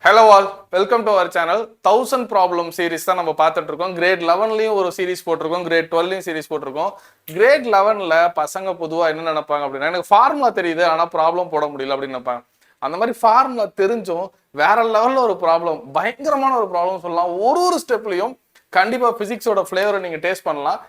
Hello all, welcome to our channel. 1000 problem series தான் நம்ம பார்த்துட்டு இருக்கோம். கிரேட் 11லயும் ஒரு சீரிஸ் போட்டிருக்கோம், கிரேட் 12லயும் சீரிஸ் போட்டிருக்கோம். கிரேட் 11ல பசங்க பொதுவா என்ன நினைப்பாங்க அப்படின்னா, எனக்கு ஃபார்முலா தெரியுது ஆனா ப்ராப்ளம் போட முடியல அப்படின்னு நினைப்பாங்க. அந்த மாதிரி ஃபார்முலா தெரிஞ்சும் வேற லெவல்ல ஒரு ப்ராப்ளம், பயங்கரமான ஒரு ப்ராப்ளம் சொல்லலாம். ஒரு ஸ்டெப்லயும் கண்டிப்பா பிசிக்ஸோட ஃபிளேவரை நீங்க டேஸ்ட் பண்ணலாம்.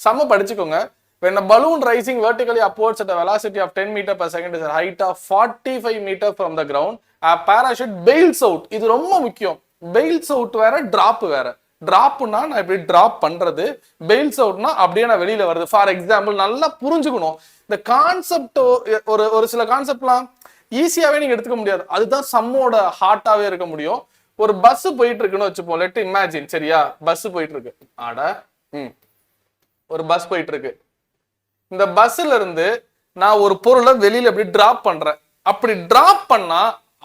செம்ம படிச்சுக்கோங்க. When a balloon rising vertically upwards at a velocity of 10 meter per second is a height of 45 meter from the ground, a parachute bails out. இது ரொம்ப முக்கியம். bails out வேற, drop வேற. dropனா நான் இப்படி drop பண்றது, bails outனா அப்படியே நான் வெளியில வருது. ஃபார் எக்ஸாம்பிள் நல்லா புரிஞ்சுக்கணும். இந்த கான்செப்ட் ஒரு சில கான்செப்ட்லாம் ஈஸியாவே நீங்க எடுத்துக்க முடியாது. அதுதான் சம்மோட ஹார்ட்டாவே இருக்க முடியும். ஒரு பஸ் போயிட்டு இருக்குன்னு வச்சுப்போம். லெட் இமேஜின், சரியா? பஸ் போயிட்டு இருக்கு. ஒரு பஸ் போயிட்டு இருக்கு. இந்த பஸ்ல இருந்து நான் ஒரு பொருளை வெளியில அப்படி டிராப் பண்றேன். அப்படி டிராப் பண்ணா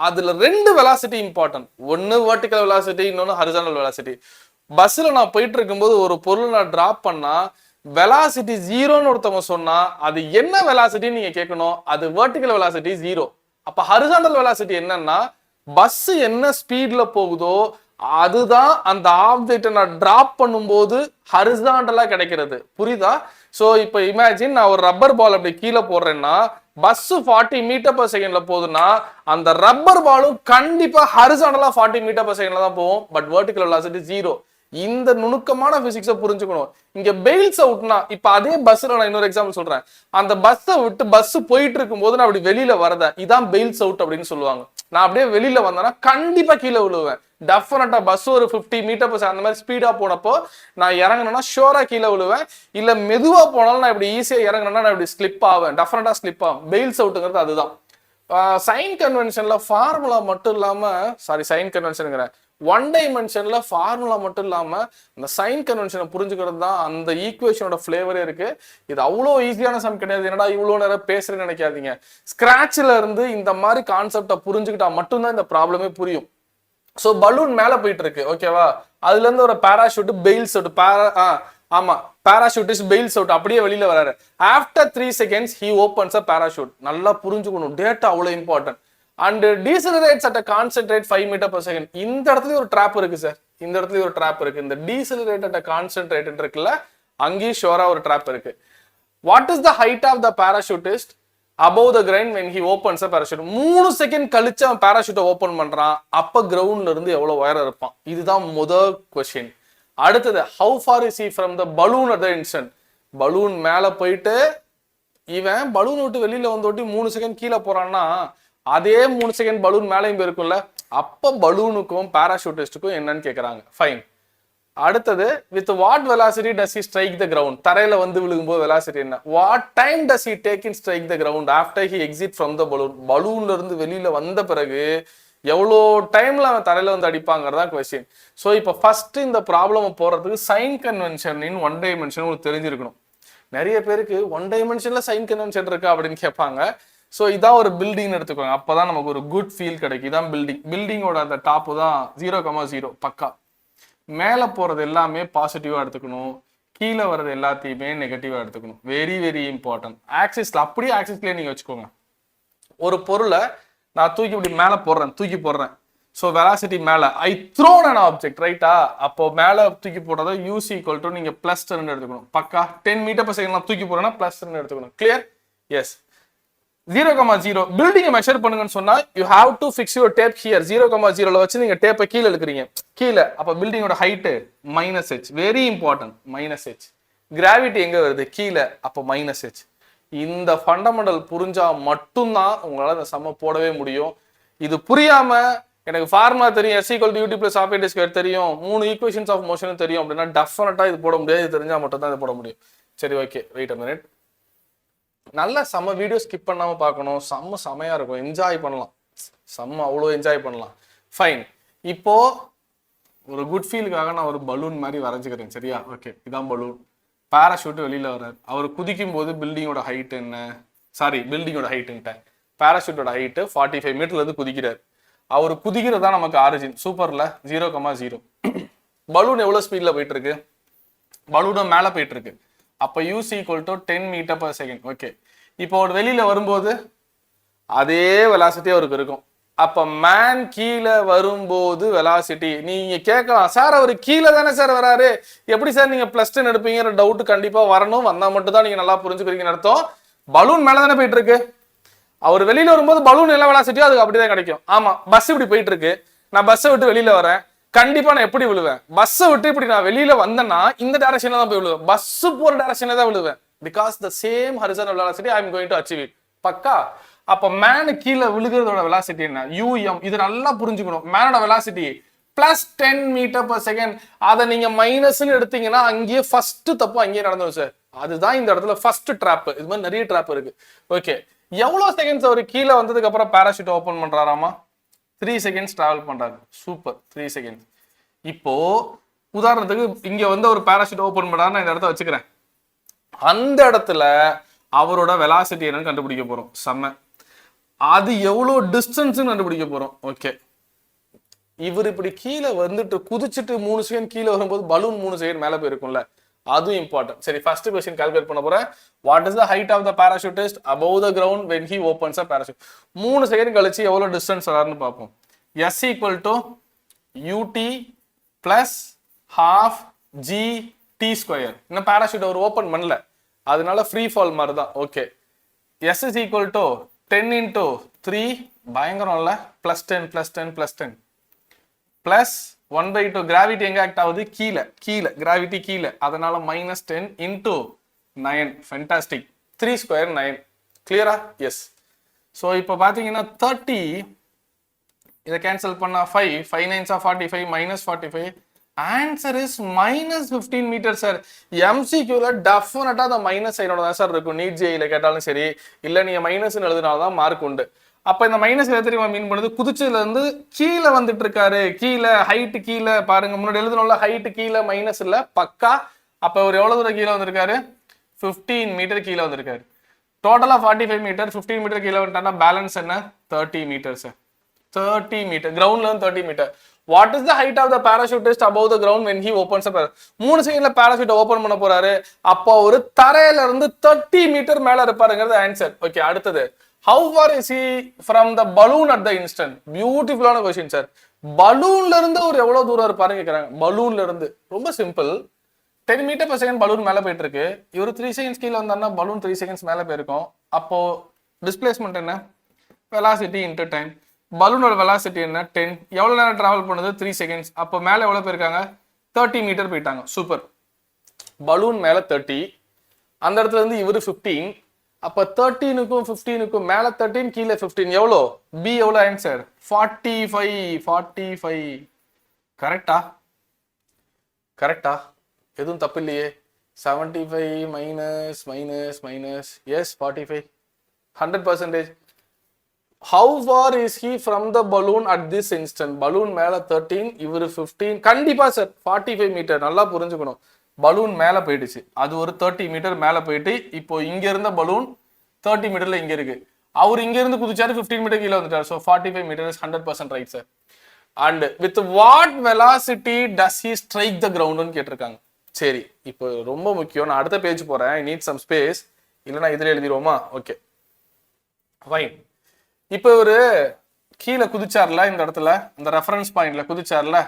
அதுல ரெண்டு வெலாசிட்டி இம்பார்ட்டன்ட். ஒன்னு வெர்டிகல் வெலாசிட்டி, இன்னொன்னு ஹரிசாண்டல் வெலாசிட்டி. பஸ்ல நான் போயிட்டு இருக்கும்போது ஒரு பொருள் நான் டிராப் பண்ணா வெலாசிட்டி ஜீரோன்னு ஒருத்தவங்க சொன்னா அது என்ன வெலாசிட்டின்னு நீங்க கேட்கணும். அது வெர்டிகல் வெலாசிட்டி ஜீரோ. அப்ப ஹரிசாண்டல் வெலாசிட்டி என்னன்னா, பஸ் என்ன ஸ்பீட்ல போகுதோ அதுதான் அந்த ஆப்ஜெக்டை நான் டிராப் பண்ணும்போது ஹரிசாண்டலா கிடைக்கிறது. புரியுதா? சோ இப்போ இமேஜின் நான் ஒரு ரப்பர் பால் அப்படி கீழே போடுறேன்னா, பஸ் 40 மீட்டர் பர் செகண்ட்ல போகுதுன்னா அந்த ரப்பர் பாலும் கண்டிப்பா ஹரிசாண்டலா 40 மீட்டர் பர் செகண்ட்ல தான் போகும். But vertical velocity zero. இந்த நுணுக்கமான பிசிக்ஸை புரிஞ்சுக்கணும். இங்க பெயில்ஸ் அவுட்னா, இப்ப அதே பஸ்ல நான் இன்னொரு எக்ஸாம்பிள் சொல்றேன். அந்த பஸ்ஸை விட்டு பஸ் போயிட்டு இருக்கும் போது நான் அப்படி வெளியில வரத, இதான் பெயில்ஸ் அவுட் அப்படின்னு சொல்லுவாங்க. நான் அப்படியே வெளியில வந்தேன்னா கண்டிப்பா கீழே விழுவேன். டெஃபினட்டா பஸ் ஒரு 50 மீட்டர் பர் அந்த மாதிரி ஸ்பீடா போனப்போ நான் இறங்கினா ஷோரா கீழே விழுவேன். இல்ல மெதுவா போனாலும் நான் இப்படி ஈஸியா இறங்கினா நான் இப்படி ஸ்லிப் ஆவேன். டெஃபினட்டா ஸ்லிப் ஆகும். பெயில்ஸ் அவுட்டுங்கிறது அதுதான். சைன் கன்வென்ஷன்ல ஃபார்முலா மட்டும் இல்லாம, சைன் கன்வென்ஷன் ஒன் டைமென்ஷன்ல ஃபார்முலா மட்டும் இல்லாம அந்த சைன் கன்வென்ஷனை புரிஞ்சுக்கிறது தான் அந்த ஈக்குவேஷனோட ஃபிளேவரே இருக்கு. இது அவ்வளோ ஈஸியான சம் கிடையாது. என்னடா இவ்வளோ நேரம் பேசுறேன்னு நினைக்காதீங்க. ஸ்கிராட்ச்ல இருந்து இந்த மாதிரி கான்செப்டை புரிஞ்சுக்கிட்டா மட்டும்தான் இந்த ப்ராப்ளமே புரியும். சோ பலூன் மேல போயிட்டு இருக்கு, ஓகேவா? அதுல இருந்து ஒரு parachute bails out, parachute is bails out, அப்படியே வெளியில வராரு. After 3 seconds he opens a parachute. நல்லா புரிஞ்சுக்கணும், டேட்டா அவ்வளவு important. And decelerates at a constant rate 5 meter per second. இந்த இடத்துல ஒரு ட்ராப் இருக்கு சார். இந்த இடத்துல ஒரு ட்ராப் இருக்கு. இந்த decelerate at a constant rate இருக்குல்ல, அங்கேயும் ஷோரா ஒரு ட்ராப் இருக்கு. What is the height of the parachutist above the ground when he opens a parachute? 3 second கழிச்சு அவன் பாராஷூட்டை ஓபன் பண்றான். அப்ப கிரவுண்ட்ல இருந்து எவ்வளவு உயரம் இருப்பான்? இதுதான் முதல் கொஸ்டின். அடுத்தது, how far is he from the balloon at the instant? Balloon மேல போயிட்டு இவன் பலூன் விட்டு வெளியில வந்து 3 செகண்ட் கீழே போறான்னா அதே 3 செகண்ட் பலூன் மேலேயும் போயிருக்கும்ல. அப்ப பலூனுக்கும் பாராஷூட்டிஸ்டுக்கும் என்னன்னு கேக்குறாங்க. ஃபைன். அடுத்தது, with what velocity does he strike the ground? தரையில வந்து விழுகும்போது வெலாசிட்டி என்ன? what time does he take in strike the ground after he exit from the balloon? பலூன்ல இருந்து வெளியில வந்த பிறகு எவ்வளோ டைம்ல அவன் தரையில வந்து அடிப்பாங்கிறதா கொஸ்டின். ஸோ இப்போ ஃபர்ஸ்ட் இந்த ப்ராப்ளம் போறதுக்கு sign convention in one dimension உங்களுக்கு தெரிஞ்சிருக்கணும். நிறைய பேருக்கு ஒன் டைமென்ஷன்ல சைன் கன்வென்ஷன் இருக்கா அப்படின்னு கேட்பாங்க. ஸோ இதான் ஒரு பில்டிங் எடுத்துக்கோங்க. அப்பதான் நமக்கு ஒரு குட் ஃபீல் கிடைக்கும். இதான் பில்டிங். பில்டிங்கோட அந்த டாப்பு தான் 0,0 பக்கா. மேல போறது எல்லாமே பாசிட்டிவா எடுத்துக்கணும், கீழே வர்றது எல்லாத்தையுமே நெகட்டிவா எடுத்துக்கணும். Very very important. ஆக்சிஸ்ல அப்படியே ஆக்சிஸ்லயே நீங்க வச்சுக்கோங்க. ஒரு பொருளை நான் தூக்கி இப்படி மேல தூக்கி போடுறேன். ஸோ வெலாசிட்டி மேல, ஐ த்ரோன் அன் ஆப்ஜெக்ட், ரைட்டா? அப்போ மேல தூக்கி போடுறத யூசி ஈக்குவல் டு நீங்க +10 எடுத்துக்கணும். பக்கா 10 மீட்டர் பர் செகண்ட் நான் தூக்கி போறேன்னா +10 எடுத்துக்கணும். கிளியர்? எஸ். 0,0 பில்டிங்கை மெஷர் பண்ணுங்கன்னு சொன்னா you have to fix your tape here. 0,0ல வச்சு நீங்க டேப்பை கீழே இழுக்கிறீங்க. கீழே, அப்ப பில்டிங்கோட height -h. Very important. -h. Gravity எங்க வருது? கீழே. அப்ப -h. இந்த ஃபண்டமெண்டல் புரிஞ்சா மட்டும்தான் உங்களால இந்த சம்ம போடவே முடியும். இது புரியாம எனக்கு ஃபார்முலா தெரியும், s = ut + half தெரியும், 3 ஈக்குவேஷன்ஸ் ஆஃப் மோஷன் தெரியும் அப்படின்னா டெஃபினட்டா இது போட முடியாது. இது தெரிஞ்சா மட்டும் தான் இது போட முடியும். சரி, ஓகே, வெயிட் அ மினிட். நல்ல செம்ம வீடியோ ஸ்கிப் பண்ணாம பார்க்கணும். செம்மையா இருக்கும், என்ஜாய் பண்ணலாம். அவ்வளோ என்ஜாய் பண்ணலாம். ஃபைன். இப்போ ஒரு குட் ஃபீலுக்காக நான் ஒரு பலூன் மாதிரி வரைஞ்சுக்கிறேன், சரியா? ஓகே, இதான் பலூன். பாராஷூட் வெளியில வர்றாரு. அவர் குதிக்கும் போது பில்டிங்கோட ஹைட் என்ன? பில்டிங்கோட ஹைட்டுன்ட்டேன். பாராஷூட்டோட ஹைட்டு 45 மீட்டர்ல இருந்து குதிக்கிறார். அவர் குதிக்கிறதா நமக்கு ஆரிஜின். சூப்பர்ல. 0,0. பலூன் எவ்வளவு ஸ்பீட்ல போயிட்டு இருக்கு? பலூனும் மேல போயிட்டு இருக்கு. அப்ப u c equal to 10 metre per second. Okay, இப்போ ஒரு வெளியில வரும்போது அதே வெலாசிட்டி அவருக்கு இருக்கும். அப்ப மேன் கீழே வரும்போது வெலாசிட்டி. நீங்க கேட்கலாம், சார் அவர் கீழே தானே சார் வராரு, எப்படி சார் நீங்க +10 எடுப்பீங்கிற டவுட் கண்டிப்பா வரணும். வந்தா மட்டும் தான் நீங்க நல்லா புரிஞ்சுக்கிறீங்கன்னு அர்த்தம். பலூன் மேல தானே போயிட்டு இருக்கு. அவர் வெளியில வரும்போது பலூன் என்ன வெலாசிட்டியோ அதுக்கு அப்படிதான் கிடைக்கும். ஆமா, பஸ் இப்படி போயிட்டு இருக்கு, நான் பஸ்ஸை விட்டு வெளியில வரேன், கண்டிப்பா நான் எப்படி விழுவேன்? பஸ்ஸை விட்டு இப்படி நான் வெளியில வந்தேன்னா இந்த டைரக்ஷன்ல தான் போய் விழுவேன், பஸ் போற டைரக்ஷன்ல தான் விழுவேன். Because the same horizontal velocity I am going to achieve it. பக்கா. அப்ப மேனு கீழே விழுகிறதோட வெலாசிட்டி என்ன? யூஎம். இது நல்லா புரிஞ்சுக்கணும். மேனோட வெலாசிட்டி +10 மீட்டர்/செகண்ட். அதை நீங்க மைனஸ்ன்னு எடுத்தீங்கன்னா அங்கேயே ஃபர்ஸ்ட் தப்பு அங்கேயே நடந்துடும் சார். அதுதான் இந்த இடத்துல ஃபர்ஸ்ட் ட்ராப். இது மாதிரி நிறைய ட்ராப் இருக்கு. ஓகே, எவ்வளவு செகண்ட்ஸ் அவர் கீழே வந்ததுக்கு அப்புறம் பேராஷூட் ஓபன் பண்றாராமா? 3 செகண்ட்ஸ் டிராவல் பண்றாரு. Super, 3 seconds. இப்போ உதாரணத்துக்கு இங்க வந்து ஒரு பேராஷூட் ஓபன் பண்றாரு, நான் இந்த இடத்த வச்சுக்கிறேன். அந்த இடத்துல அவரோட வெலாசிட்டி என்னன்னு கண்டுபிடிக்க போறோம். செம்ம. அது எவ்வளவு டிஸ்டன்ஸ் கண்டுபிடிக்க போறோம். ஓகே, இவர் இப்படி கீழே வந்துட்டு குதிச்சுட்டு 3 செகண்ட் கீழே வரும்போது பலூன் 3 செகண்ட் மேல போயிருக்கும்ல, அதுவும் இம்பார்ட்டன்ட். சரி, ஃபர்ஸ்ட் क्वेश्चन கால்குலேட் பண்ண போறேன். What is the height of the parachutist above the ground when he opens a parachute? 3 second கழிச்சு எவ்வளவு டிஸ்டன்ஸ் வராருன்னு பார்ப்போம். s = ut plus half g(t²). இன்னும் parachute அவர் ஓபன் பண்ணல, அதனால ஃப்ரீ ஃபால் மாதிரி தான். Okay, s is equal to 10 into 3, பயங்கரம் இல்ல, +10 +10 +10 plus 1/2. கிராவிட்டி எங்க ஆக்ட் ஆகுது? கீழே. கிராவிட்டி கீழே, அதனால -10 into 9. ஃபேண்டாஸ்டிக். 3² 9. கிளியரா? எஸ். ஸோ இப்போ பார்த்தீங்கன்னா 30, இதை கேன்சல் பண்ணா 5 9s are 45 -45. Answer is -15 metre sir. எம்சிக்யூல டெஃபினட்டா அந்த மைனஸ் சைனோட தான் சார் இருக்கும். நீட் ஜேஇல கேட்டாலும் சரி, இல்ல நீங்க மைனஸ் எழுதினால்தான் மார்க் உண்டு. அப்ப இந்த மைனஸ் தெரியுமா மீன் பண்ணுது? குதிச்சதுல இருந்து கீழே வந்துட்டு இருக்காரு. கீழே ஹைட் கீழே பாருங்க, முன்னாடி எழுதணும்ல ஹைட் கீழே மைனஸ் இல்ல, பக்கா. அப்ப ஒரு எவ்வளவு தூரம் கீழே வந்திருக்காரு? 15 மீட்டர் கீழே வந்திருக்காரு. டோட்டலா 45 மீட்டர், 15 மீட்டர் கீழே வந்துட்டானா பேலன்ஸ் என்ன? 30 மீட்டர் சார். 30 மீட்டர், கிரவுண்ட்ல இருந்து 30 metre. What is the height of the parachutist above the ground when he opens the parachute? 3 செகண்ட்ல parachute ஓபன் பண்ண போறாரு. அப்போ ஒரு தரையில இருந்து 30 மீட்டர் மேல இருப்பாருங்கிறது ஆன்சர். ஓகே, அடுத்தது how far is he from the balloon at the instant? பியூட்டிஃபுல்லான क्वेश्चन சார். பலூன்ல இருந்து ஒரு எவ்வளவு தூரம் இருப்பாருன்னு கேக்குறாங்க. பலூன்ல இருந்து ரொம்ப சிம்பிள். 10 மீட்டர்/செகண்ட் பலூன் மேல போயிட்டு இருக்கு. இவர் 3 செகண்ட்ஸ் கீழே வந்தாருன்னா பலூன் 3 செகண்ட்ஸ் மேல போயிருக்கும். அப்போ டிஸ்பிளேஸ்மெண்ட் என்ன? Velocity into time. பலூனோட வெலாசிட்டி என்ன? 10. எவ்வளவு நேரம் டிராவல் பண்ணுது? 3 செகண்ட்ஸ். அப்போ மேல எவ்வளவு போயிருக்காங்க? 30 மீட்டர் போயிட்டாங்க. சூப்பர். பலூன் மேல 30, அந்த இடத்துல இருந்து இவரு 15. அப்ப 13க்கும் 15க்கும் மேல 13, கீழே 15. எவ்வளோ? பி எவ்வளவு ஆன்சர்? 45. கரெக்டா? கரெக்டா? எதுவும் தப்பு இல்லையே. 75 minus minus minus, yes 45, 100%. How far is he from the balloon at this instant? Balloon மேல 13, இவரு 15. கண்டிப்பா சார் 45 மீட்டர். நல்லா புரிஞ்சுக்கணும். பலூன் மேல போயிடுச்சு, அது ஒரு 30 மீட்டர் மேல போயிட்டு இப்போ இங்க இருந்த பலூன் 30 மீட்டர்ல இங்க இருக்கு. அவர் இங்க இருந்து குதிச்சாரு, 15 மீட்டர் கீழே வந்துட்டாரு. So 45 meters is 100% right sir. And with what velocity does he strike the ground ன்னு கேட்டிருக்காங்க. சரி, இப்போ ரொம்ப முக்கியம். நான் அடுத்த பேஜ் போறேன். I need some space. இல்லைன்னா இதுல எழுதிடுவோமா? Okay fine. இப்போ ஒரு கீழே குதிச்சார்ல, இந்த இடத்துல இந்த ரெஃபரன்ஸ் பாயிண்ட்ல குதிச்சார்ல,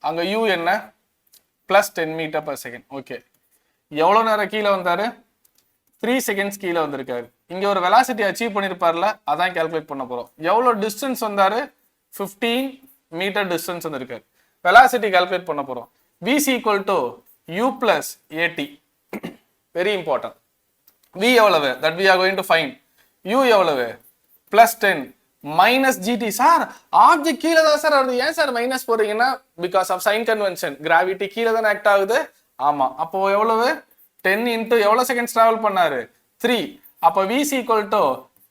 அங்க u என்ன? +10 மீட்டர்/செகண்ட். ஓகே, எவ்வளவு நேரம் கீழே வந்தாரு? 3 செகண்ட்ஸ் கீழே வந்திருக்காரு. இங்க ஒரு வெலாசிட்டி அச்சீவ் பண்ணிருப்பார்ல, அதான் கால்குலேட் பண்ண போறோம். எவ்வளவு டிஸ்டன்ஸ் வந்தாரு? 15 மீட்டர் டிஸ்டன்ஸ் வந்திருக்காரு. வெலாசிட்டி கால்குலேட் பண்ண போறோம். v = u plus at. Very important. v எவ்வளவு? that we are going to find. u எவ்வளவு? +10 மைனஸ் gt. சார் ஆப்ஜெக்ட் கீழே தான் சார் வருது, ஏன் சார் மைனஸ் போறீங்கன்னா? Because of sign convention. Gravity கீழே தான் ஆக்ட் ஆகுது. ஆமா, அப்போ எவ்வளவு? 10 into எவ்வளவு செகண்ட்ஸ் டிராவல் பண்ணாரு? 3. அப்போ v =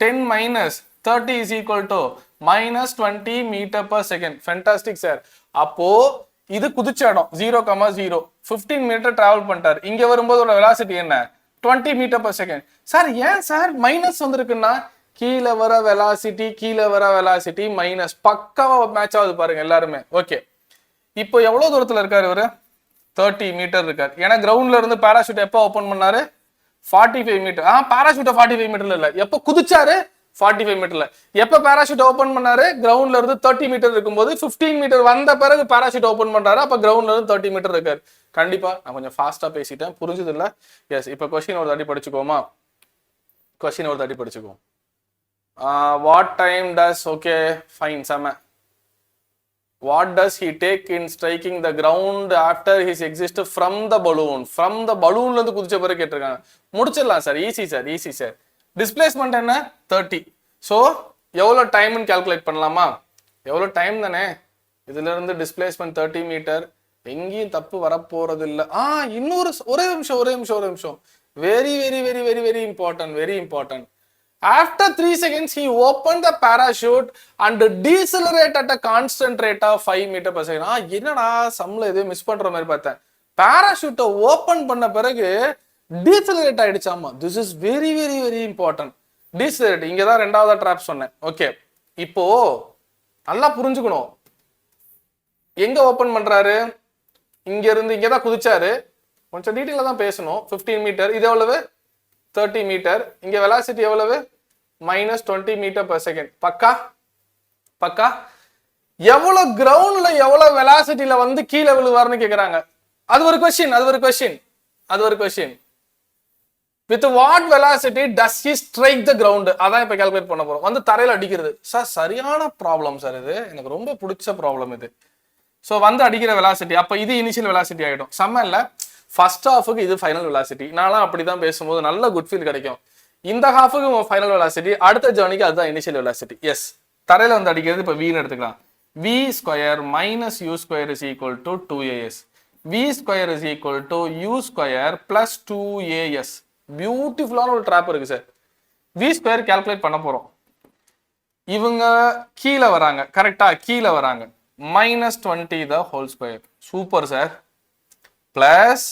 10 minus 30 is equal to -20 metre second. Fantastic sir. அப்போ இது குதிச்ச இடம் 0,0, 15 மீட்டர் டிராவல் பண்ணிட்டாரு. இங்க வரும்போது ஒரு வெலாசிட்டி என்ன? 20 மீட்டர்/செகண்ட். சார் ஏன் சார் மைனஸ் வந்திருக்குன்னா, கீழே வர வெலாசிட்டி மைனஸ். பக்காவா மேட்ச் ஆகுது பாருங்க எல்லாருமே. ஓகே, இப்போ எவ்வளவு தூரத்துல இருக்காரு இவரு? 30 மீட்டர் இருக்காரு. ஏன்னா கிரவுண்ட்ல இருந்து பாராசூட் எப்போ ஓபன் பண்ணாரு? 45 மீட்டர். பாராசூட் 45 மீட்டர்ல இல்ல, எப்போ குதிச்சாரு? 45 மீட்டர்ல. எப்ப பேராஷூட் ஓபன் பண்ணாரு? கிரவுண்ட்ல இருந்து 30 மீட்டர் இருக்கும்போது 15 மீட்டர் வந்த பிறகு பேராஷூட் ஓபன் பண்றாரு. அப்ப கிரவுண்ட்ல இருந்து 30 மீட்டர் இருக்காரு. கண்டிப்பா நான் கொஞ்சம் ஃபாஸ்டா பேசிட்டேன், புரிஞ்சது இல்ல? எஸ். இப்ப கொஸ்டின் ஒரு தாட்டி படிச்சுக்கோமா? கொஸ்டின் ஒரு தாட்டி படிச்சுக்கோம். What time does, okay fine, செம. What does he take in striking the ground after his exit from the balloon? From the balloon ல இருந்து குதிச்ச பிறகு கேட்டிருக்காங்க. முடிச்சிடலாம் sir, easy sir, easy sir. Displacement என்ன? 30. ஸோ எவ்வளோ டைம்னு கால்குலேட் பண்ணலாமா? எவ்வளோ டைம் தானே? இதுல இருந்து டிஸ்பிளேஸ்மெண்ட் 30 மீட்டர். எங்கேயும் தப்பு வரப்போறது இல்லை. இன்னொரு ஒரே நிமிஷம். Very very very very very important, very important. After 3 seconds, he opened the parachute and decelerated at a constant rate of 5 meter per second. என்னடா சம்ல எதுவும் மிஸ் பண்ற மாதிரி பார்த்தேன். பாராஷூட்டை ஓபன் பண்ண பிறகு டீசலரேட் ஆயிடுச்சாமா. This is very very very important. Decelerate இங்க தான் ரெண்டாவது ட்ராப் சொன்னேன். ஓகே, இப்போ நல்லா புரிஞ்சுக்கணும். எங்க ஓபன் பண்றாரு? இங்க இருந்து இங்க தான் குதிச்சாரு. கொஞ்சம் டீடைலா தான் பேசணும். 15 மீட்டர். இது எவ்வளவு? 30 மீட்டர். இங்க வெலாசிட்டி எவ்வளவு? -20 மீட்டர் per செகண்ட். பக்கா பக்கா. எவ்வளவு கிரவுண்ட்ல எவ்வளவு வெலாசிட்டில வந்து கீழே விழுவாருன்னு கேக்குறாங்க. அது ஒரு question. With what velocity does he strike the ground? அதான் இப்ப கால்குலேட் பண்ண போறோம். வந்து தரையில அடிக்கிறது. சார் சரியான ப்ராப்ளம் சார், இது எனக்கு ரொம்ப பிடிச்ச ப்ராப்ளம் இது. ஸோ வந்து அடிக்கிற வெலாசிட்டி, அப்ப இது இனிஷியல் வெலாசிட்டி ஆயிடும். செம்ம இல்ல? ஃபர்ஸ்ட் ஹாஃபுக்கு இது ஃபைனல் வெலாசிட்டி. நான்லாம் அப்படிதான் பேசும்போது நல்ல குட் ஃபீல் கிடைக்கும். இந்த ஹாஃபுக்கு ஃபைனல் வெலாசிட்டி, அடுத்த ஜர்னிக்கு அதுதான் இனிஷியல் வெலாசிட்டி. எஸ், தரையில வந்து அடிக்கிறது. இப்போ v எடுத்துக்கலாம். v square minus u square is equal to 2as. v square is equal to u square plus 2as. பியூட்டிஃபுல்லான ஒரு ட்ராப் இருக்கு சார். v ஸ்கொயர் கால்குலேட் பண்ண போறோம். இவங்க கீழே வராங்க, கரெக்டா? கீழே வராங்க. -20 the whole square. Super sir. plus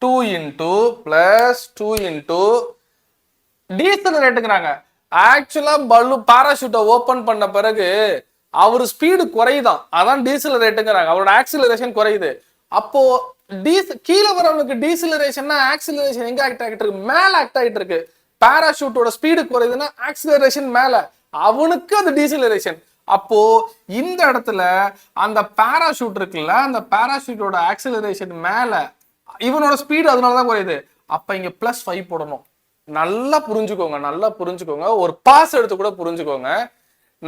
2 into டீசலரேட்டுங்கிறாங்க. ஆக்சுவலா பாராஷூட்டை ஓபன் பண்ண பிறகு அவர் ஸ்பீடு குறையுதான், அதான் டீசலரேட்டுங்கிறாங்க. அவரோட ஆக்சிலரேஷன் குறையுது. அப்போ கீழே வரவனுக்கு டீசலரேஷன்னா ஆக்சிலரேஷன் எங்க ஆக்ட் ஆகிட்டு இருக்கு? மேல ஆக்ட் ஆகிட்டு இருக்கு. பாராஷூட்டோட ஸ்பீடு குறையுதுன்னா ஆக்சிலரேஷன் மேல, அவனுக்கு அது டீசலரேஷன். அப்போ இந்த இடத்துல அந்த பாராஷூட் இருக்குல்ல, அந்த பாராஷூட்டோட ஆக்சிலரேஷன் மேல, இவனோட ஸ்பீடு அதனாலதான் குறையுது. அப்ப இங்க +5 போடணும். நல்லா புரிஞ்சுக்கோங்க. ஒரு பாஸ் எடுத்து கூட புரிஞ்சுக்கோங்க.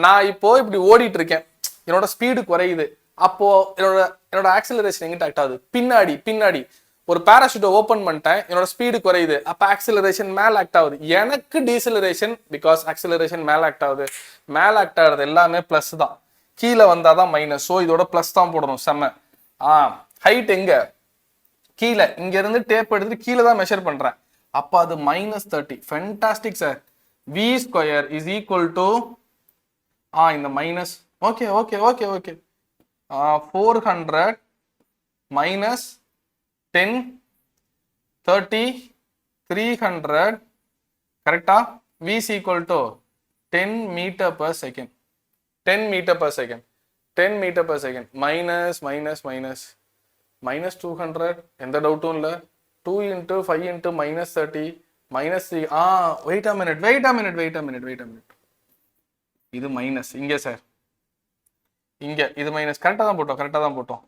நான் இப்போ இப்படி ஓடிட்டு இருக்கேன், என்னோட ஸ்பீடு குறையுது. அப்போ என்னோட ஆக்சிலரேஷன் எங்கிட்ட ஆக்ட் ஆகுது? பின்னாடி. ஒரு பாராஷூட்டை ஓபன் பண்ணிட்டேன், என்னோட ஸ்பீடு குறையுது. அப்ப ஆக்சிலரேஷன் மேல ஆக்ட் ஆகுது. எனக்கு டீசலரேஷன், பிகாஸ் ஆக்சிலரேஷன் மேல ஆக்ட் ஆகுது. மேல ஆக்ட் ஆகுது எல்லாமே பிளஸ் தான், கீழே வந்தாதான் மைனஸ். ஸோ இதோட பிளஸ் தான் போடணும். செம்ம. ஹைட் எங்க? கீழே. இங்க இருந்து டேப் எடுத்துட்டு கீழே தான் மெஷர் பண்றேன். அப்ப அது -30. Fantastic sir. v square is equal to இந்த மைனஸ். ஓகே 400 minus 10 30 300 கரெக்டா? v is equal to 10 meter per second. 10 meter per second. minus 200. எந்த டவுட்டும் இல்ல. 2 into 5 into -30 -3. wait a minute. இது மைனஸ் இங்க சார், இங்க இது மைனஸ். கரெக்டா தான் போட்டோம்.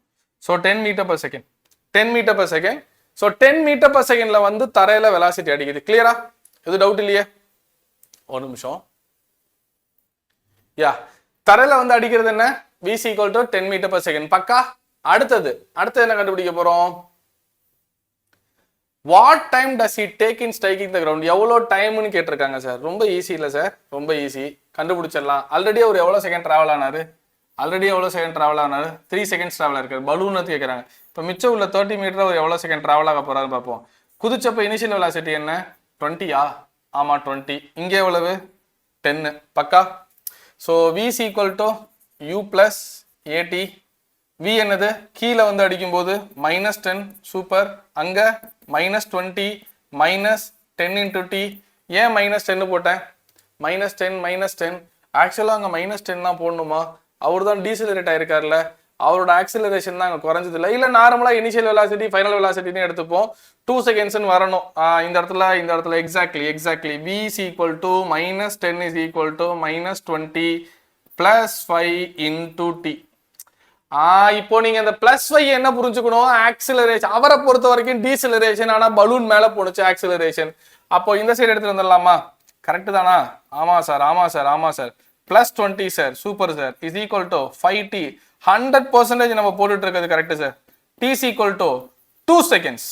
So 10 meter per second. So 10 meter per secondல வந்து தரையில வெலாசிட்டி அடிக்குது. கிளியரா? இது டவுட் இல்லையே? ஒரு நிமிஷம். தரையில வந்து அடிக்கிறது என்ன? v is equal to 10 meter per second. பக்கா. அடுத்தது என்ன கண்டுபிடிக்க போறோம்? What time does he take in striking the ground? எவ்வளோ டைம்னு கேட்டிருக்காங்க சார். ரொம்ப ஈஸி இல்லை சார், ரொம்ப ஈஸி, கண்டுபிடிச்சிடலாம். ஆல்ரெடி அவர் எவ்வளோ செகண்ட் டிராவல் ஆனாரு? 3 செகண்ட்ஸ் டிராவல் இருக்காரு. பலூன் கேட்குறாங்க. இப்போ மிச்சம் உள்ள 30 மீட்டர் அவர் எவ்வளோ செகண்ட் டிராவல் ஆக போறாருன்னு பார்ப்போம். குதிச்சப்ப இனிஷியல் வெலாசிட்டி என்ன? 20யா? ஆமா 20. இங்கே எவ்வளவு? 10. பக்கா. So v is equal to u plus at. v என்னது? கீழே வந்து அடிக்கும் போது -10. சூப்பர். அங்க -20 -10 into t. ஏன் -10 போட்டேன்? -10 ஆக்சுவலா அங்க -10 தான் போடணுமா? அவர் தான் டீசலரேட் ஆயிருக்காருல்ல, அவரோட ஆக்சிலரேஷன் தான் அங்கே குறைஞ்சது இல்லை. இல்லை நார்மலாக இனிஷியல் வெலாசிட்டி ஃபைனல் வெலாசிட்டின்னு எடுத்துப்போம். 2 செகண்ட்ஸ்னு வரணும். இந்த இடத்துல exactly v is equal to -10 is equal to -20 plus 5 into t. இப்போ நீங்க இந்த +5 என்ன புரிஞ்சுக்கணும்? ஆக்சிலரேஷன். அவரை பொறுத்த வரைக்கும் டீசிலரேஷன், ஆனா பலூன் மேல போனுச்சு ஆக்சிலரேஷன். அப்போ இந்த சைடு எடுத்துட்டு வந்துடலாமா? கரெக்ட் தானா? ஆமா sir +20 sir, super sir, is equal to 5t. 100% நம்ம போட்டுட்டு இருக்கிறது correct sir. t is equal to 2 seconds.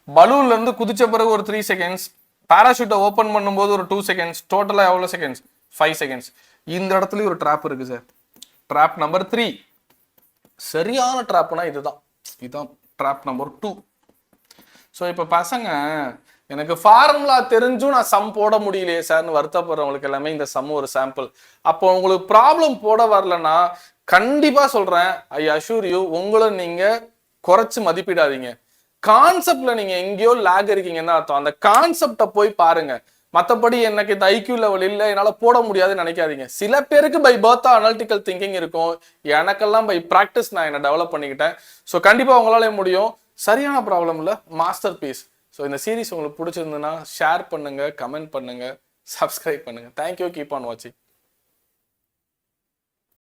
பலூன்ல இருந்து குதிச்ச பிறகு ஒரு 3 செகண்ட்ஸ், பாராஷூட்டை ஓபன் பண்ணும்போது ஒரு 2 செகண்ட்ஸ், டோட்டலா எவ்வளவு செகண்ட்ஸ்? 5 செகண்ட்ஸ். இந்த இடத்துலயும் ஒரு ட்ராப் இருக்கு சார். Drop number 3. சரியான ட்ராப்னா இதுதான் ட்ராப் நம்பர் 2. ஸோ இப்போ பசங்க எனக்கு ஃபார்முலா தெரிஞ்சும் நான் சம் போட முடியலையே சார்னு வருத்தப்படுறவங்களுக்கு எல்லாமே இந்த சம் ஒரு சாம்பிள். அப்போ உங்களுக்கு ப்ராப்ளம் போட வரலன்னா கண்டிப்பா சொல்றேன், ஐ அஷூர் யூ, உங்களை நீங்க குறைச்சு மதிப்பிடாதீங்க. கான்செப்ட்ல நீங்க எங்கேயோ லேக் இருக்கீங்கன்னா அர்த்தம். அந்த கான்செப்டை போய் பாருங்க. மற்றபடி எனக்கு இந்த ஐக்யூ லெவல் இல்லை, என்னால் போட முடியாதுன்னு நினைக்காதீங்க. சில பேருக்கு பை பர்த்தா அனாலிட்டிக்கல் திங்கிங் இருக்கும். எனக்கெல்லாம் பை ப்ராக்டிஸ் நான் என்னை டெவலப் பண்ணிக்கிட்டேன். ஸோ கண்டிப்பாக உங்களால முடியும். சரியான ப்ராப்ளம் இல்லை, மாஸ்டர் பீஸ். ஸோ இந்த சீரீஸ் உங்களுக்கு பிடிச்சிருந்ததுன்னா ஷேர் பண்ணுங்க, கமெண்ட் பண்ணுங்க, சப்ஸ்கிரைப் பண்ணுங்க. தேங்க்யூ, கீப் ஆன் வாட்சிங்.